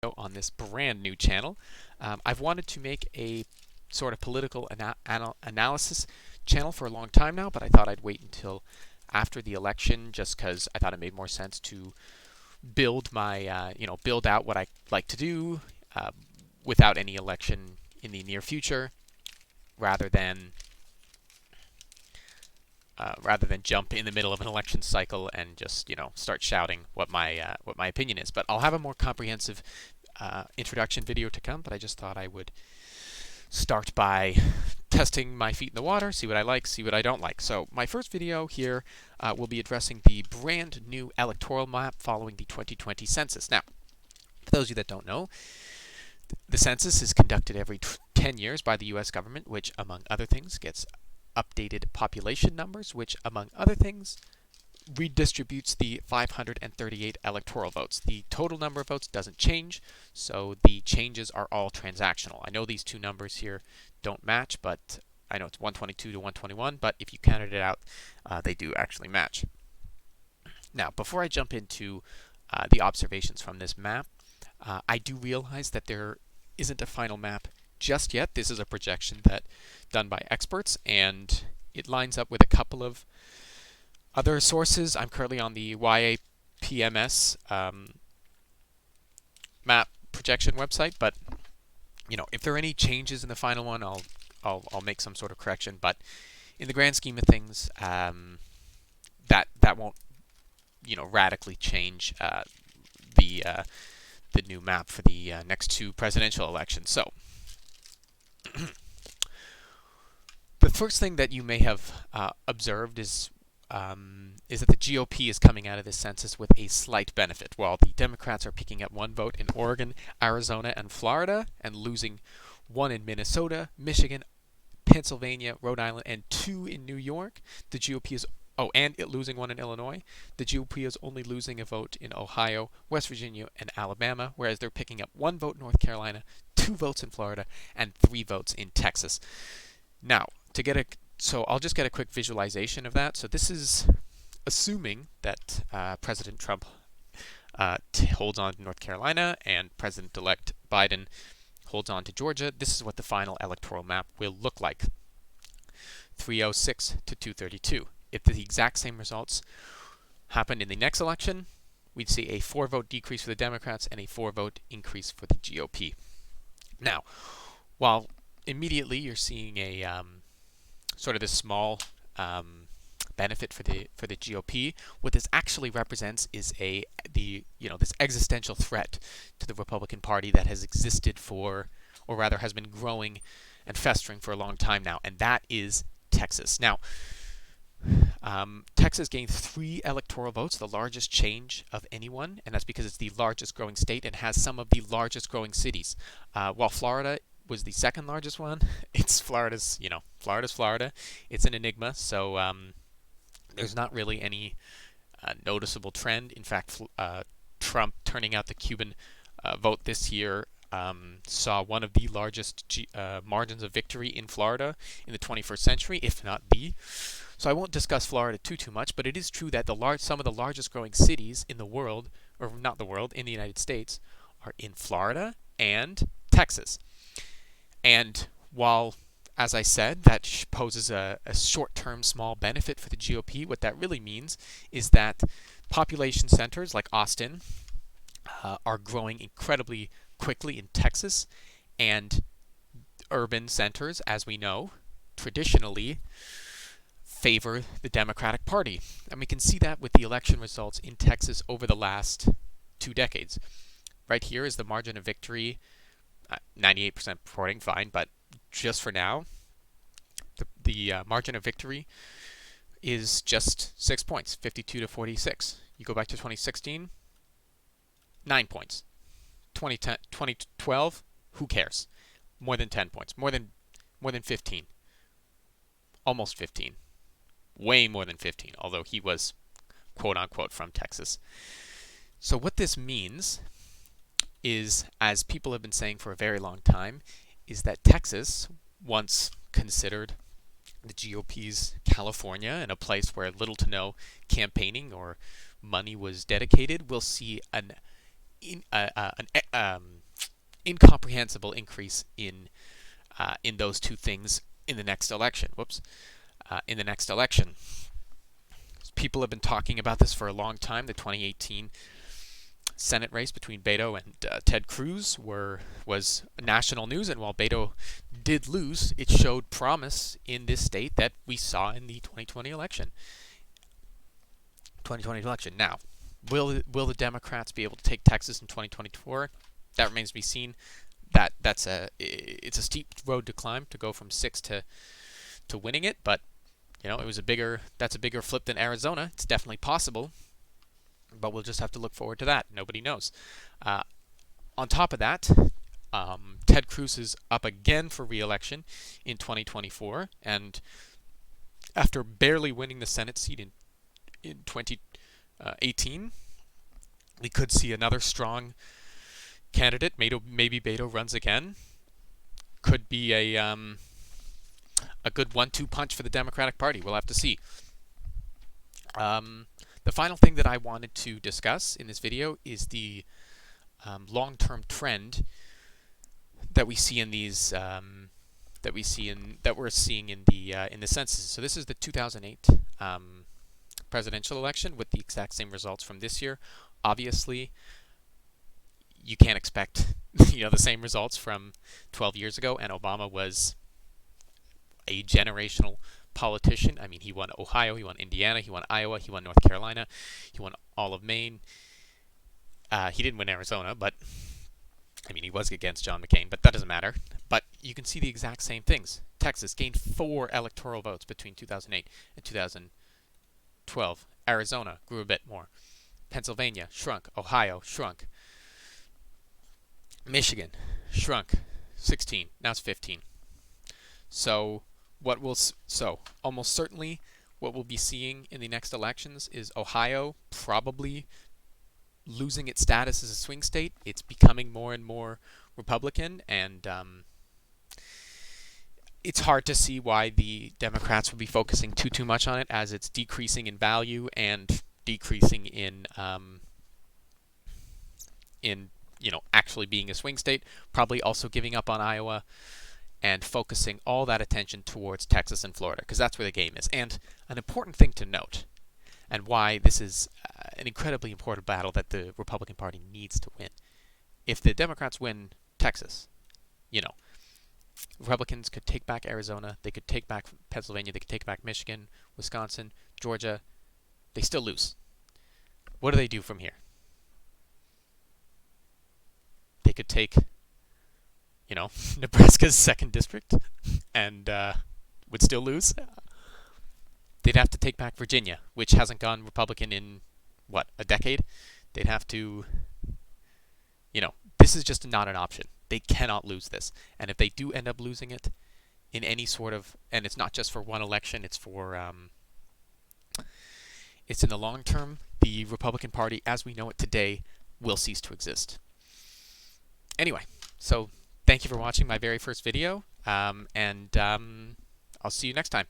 On this brand new channel. I've wanted to make a sort of political analysis channel for a long time now, but I thought I'd wait until after the election just because I thought it made more sense to build my, build out what I like to do without any election in the near future rather than jump in the middle of an election cycle and just start shouting what my opinion is. But I'll have a more comprehensive introduction video to come. But I just thought I would start by testing my feet in the water, see what I like, see what I don't like. So my first video here will be addressing the brand new electoral map following the 2020 census. Now, for those of you that don't know, the census is conducted every 10 years by the U.S. government, which, among other things, gets updated population numbers, which, among other things, redistributes the 538 electoral votes. The total number of votes doesn't change, so the changes are all transactional. I know these two numbers here don't match, but I know it's 122 to 121, but if you counted it out, they do actually match. Now, before I jump into the observations from this map, I do realize that there isn't a final map just yet. This is a projection that done by experts, and it lines up with a couple of other sources. I'm currently on the YAPMS map projection website, but if there are any changes in the final one, I'll make some sort of correction. But in the grand scheme of things, that won't radically change the new map for the next two presidential elections. So the first thing that you may have observed is that the GOP is coming out of this census with a slight benefit, while the Democrats are picking up one vote in Oregon, Arizona, and Florida, and losing one in Minnesota, Michigan, Pennsylvania, Rhode Island, and two in New York. The GOP is losing one in Illinois. The GOP is only losing a vote in Ohio, West Virginia, and Alabama, whereas they're picking up one vote in North Carolina, 2 votes in Florida, and 3 votes in Texas. Now, so I'll just get a quick visualization of that. So this is assuming that President Trump holds on to North Carolina and President-elect Biden holds on to Georgia. This is what the final electoral map will look like. 306 to 232. If the exact same results happened in the next election, we'd see a 4-vote decrease for the Democrats and a 4-vote increase for the GOP. Now, while immediately you're seeing a sort of this small benefit for the GOP, what this actually represents is this existential threat to the Republican Party that has existed or rather has been growing and festering for a long time now, and that is Texas. Now, Texas gained 3 electoral votes, the largest change of anyone, and that's because it's the largest growing state and has some of the largest growing cities. While Florida was the second largest one, Florida's Florida. It's an enigma, so there's not really any noticeable trend. In fact, Trump turning out the Cuban vote this year saw one of the largest margins of victory in Florida in the 21st century, if not the. So I won't discuss Florida too much, but it is true that some of the largest growing cities in the world, or not the world, in the United States, are in Florida and Texas. And while, as I said, that poses a short-term small benefit for the GOP, what that really means is that population centers like Austin are growing incredibly quickly in Texas, and urban centers, as we know, traditionally favor the Democratic Party. And we can see that with the election results in Texas over the last 2 decades. Right here is the margin of victory, 98% reporting, fine, but just for now, the margin of victory is just 6 points, 52 to 46. You go back to 2016, 9 points. 2012, who cares? More than 10 points, more than 15, almost 15, way more than 15, although he was quote-unquote from Texas. So what this means is, as people have been saying for a very long time, is that Texas, once considered the GOP's California and a place where little to no campaigning or money was dedicated, will see an incomprehensible increase in those two things in the next election. Whoops. In the next election, people have been talking about this for a long time. The 2018 Senate race between Beto and Ted Cruz was national news, and while Beto did lose, it showed promise in this state that we saw in the 2020 election. 2020 election. Now, will the Democrats be able to take Texas in 2024? That remains to be seen. It's a steep road to climb to go from 6 to winning it, but that's a bigger flip than Arizona. It's definitely possible, but we'll just have to look forward to that. Nobody knows. On top of that, Ted Cruz is up again for re-election in 2024, and after barely winning the Senate seat in 2018, we could see another strong candidate. Maybe Beto runs again. Could be a good 1-2 punch for the Democratic Party. We'll have to see. The final thing that I wanted to discuss in this video is the long-term trend that we see in these that we're seeing in the census. So this is the 2008 presidential election with the exact same results from this year. Obviously, you can't expect the same results from 12 years ago, and Obama was a generational politician. I mean, he won Ohio, he won Indiana, he won Iowa, he won North Carolina, he won all of Maine. He didn't win Arizona, but I mean, he was against John McCain, but that doesn't matter. But you can see the exact same things. Texas gained 4 electoral votes between 2008 and 2012. Arizona grew a bit more. Pennsylvania shrunk. Ohio shrunk. Michigan shrunk. 16. Now it's 15. So almost certainly what we'll be seeing in the next elections is Ohio probably losing its status as a swing state. It's becoming more and more Republican, and it's hard to see why the Democrats would be focusing too much on it, as it's decreasing in value and decreasing in actually being a swing state. Probably also giving up on Iowa and focusing all that attention towards Texas and Florida, because that's where the game is. And an important thing to note, and why this is an incredibly important battle that the Republican Party needs to win. If the Democrats win Texas, Republicans could take back Arizona, they could take back Pennsylvania, they could take back Michigan, Wisconsin, Georgia. They still lose. What do they do from here? They could take, Nebraska's 2nd district and would still lose. They'd have to take back Virginia, which hasn't gone Republican in, a decade? They'd have to, this is just not an option. They cannot lose this. And if they do end up losing it in any sort of, and it's not just for one election, it's in the long term, the Republican Party, as we know it today, will cease to exist. Anyway, so thank you for watching my very first video, and I'll see you next time.